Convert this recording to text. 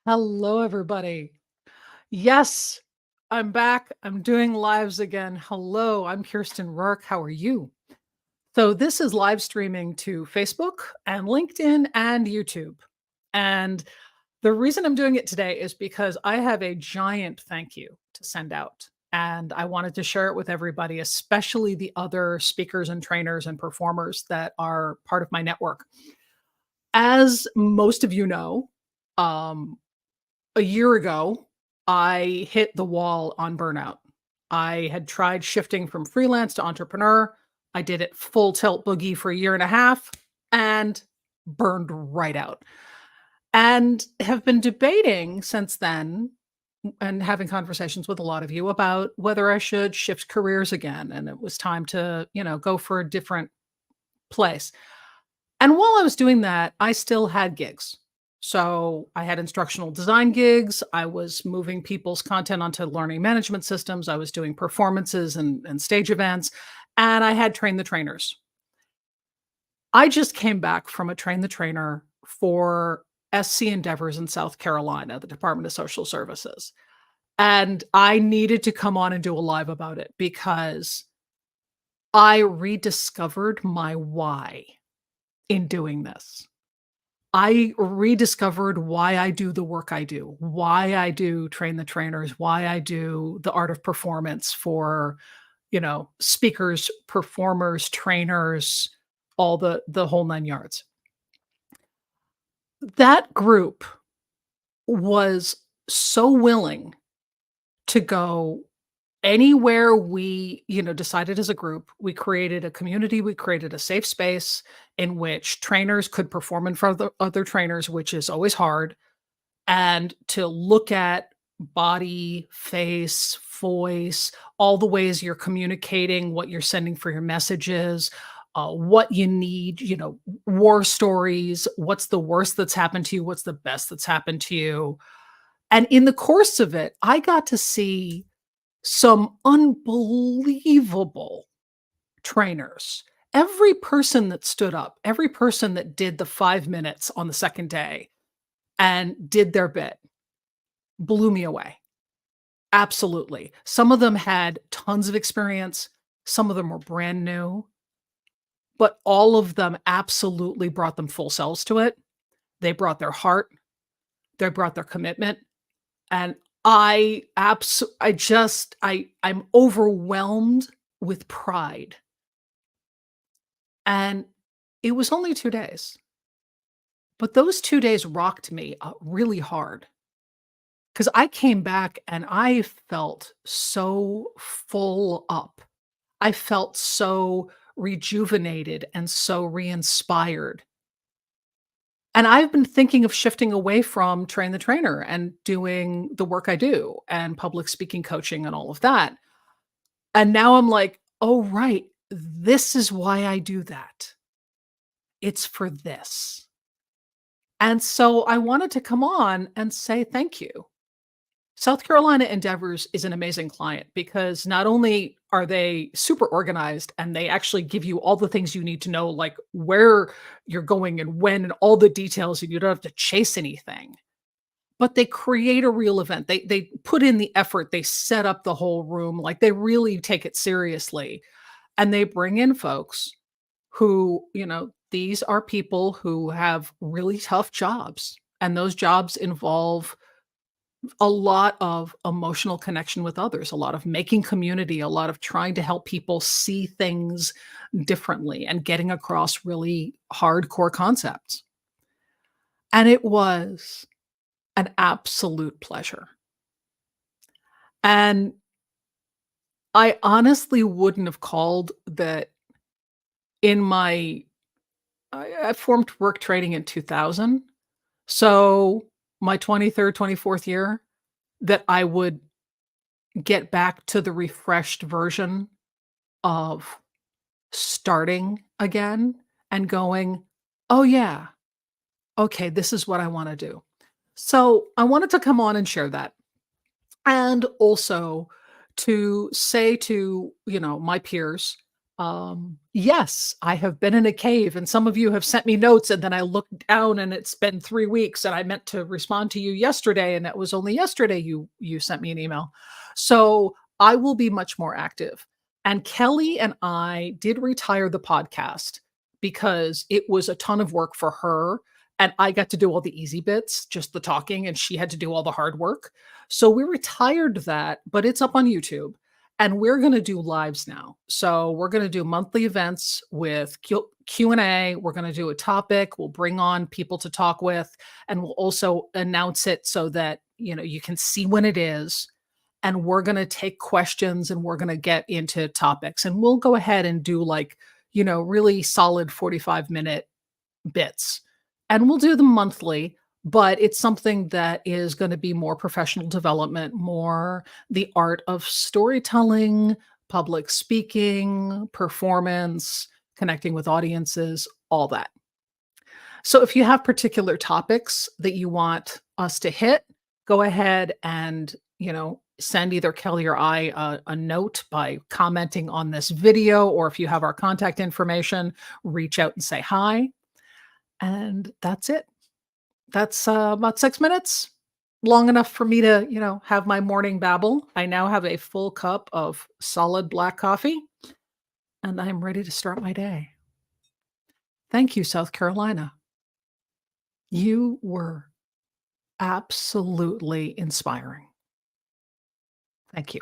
Hello, everybody. Yes, I'm back. I'm doing lives again. Hello, I'm Kirsten Rourke. How are you? So, this is live streaming to Facebook and LinkedIn and YouTube. And the reason I'm doing it today is because I have a giant thank you to send out. And I wanted to share it with everybody, especially the other speakers and trainers and performers that are part of my network. As most of you know, um, a year ago, I hit the wall on burnout. I had tried shifting from freelance to entrepreneur. I did it full tilt boogie for a year and a half and burned right out. And have been debating since then and having conversations with a lot of you about whether I should shift careers again. And it was time to, go for a different place. And while I was doing that, I still had gigs. So I had instructional design gigs. I was moving people's content onto learning management systems. I was doing performances and stage events. And I had train the trainers. I just came back from a train the trainer for SC Endeavors in South Carolina, the Department of Social Services. And I needed to come on and do a live about it because I rediscovered my why in doing this. I rediscovered why I do the work I do, why I do train the trainers, why I do the art of performance for, speakers, performers, trainers, all the whole 9 yards. That group was so willing to go anywhere we, decided as a group. We created a community, we created a safe space in which trainers could perform in front of the other trainers, which is always hard, and to look at body, face, voice, all the ways you're communicating, what you're sending for your messages, what you need, war stories, what's the worst that's happened to you, what's the best that's happened to you. And in the course of it, I got to see some unbelievable trainers. Every person that stood up, every person that did the 5 minutes on the second day and did their bit blew me away. Absolutely. Some of them had tons of experience, some of them were brand new, but all of them absolutely brought them full selves to it. They brought their heart, they brought their commitment, and I'm overwhelmed with pride. And it was only 2 days, but those 2 days rocked me, really hard, because I came back and I felt so full up. I felt so rejuvenated and so re-inspired. And I've been thinking of shifting away from train the trainer and doing the work I do and public speaking coaching and all of that. And now I'm like, "Oh, right. This is why I do that. It's for this." And so I wanted to come on and say thank you. South Carolina Endeavors is an amazing client because not only are they super organized and they actually give you all the things you need to know, like where you're going and when and all the details, and you don't have to chase anything, but they create a real event. They put in the effort, they set up the whole room, like they really take it seriously. And they bring in folks who, these are people who have really tough jobs. And those jobs involve a lot of emotional connection with others, a lot of making community, a lot of trying to help people see things differently and getting across really hardcore concepts. And it was an absolute pleasure. And I honestly wouldn't have called that in my I formed work trading in 2000. So my 23rd, 24th year that I would get back to the refreshed version of starting again and going, "Oh, yeah. Okay, this is what I wanna do." So, I wanted to come on and share that, and also to say to, my peers, Yes, I have been in a cave, and some of you have sent me notes, and then I looked down and it's been 3 weeks, and I meant to respond to you yesterday, and it was only yesterday you sent me an email. So, I will be much more active. And Kelly and I did retire the podcast because it was a ton of work for her, and I got to do all the easy bits, just the talking, and she had to do all the hard work. So, we retired that, but it's up on YouTube. And we're gonna do lives now. So we're gonna do monthly events with Q&A. We're gonna do a topic. We'll bring on people to talk with, and we'll also announce it so that, you can see when it is. And we're gonna take questions and we're gonna get into topics. And we'll go ahead and do like, really solid 45-minute bits. And we'll do them monthly, but it's something that is going to be more professional development, more the art of storytelling, public speaking, performance, connecting with audiences, all that. So if you have particular topics that you want us to hit, go ahead and, send either Kelly or I a note by commenting on this video, or if you have our contact information, reach out and say hi. And that's it. That's, about 6 minutes, long enough for me to, have my morning babble. I now have a full cup of solid black coffee, and I'm ready to start my day. Thank you, South Carolina. You were absolutely inspiring. Thank you.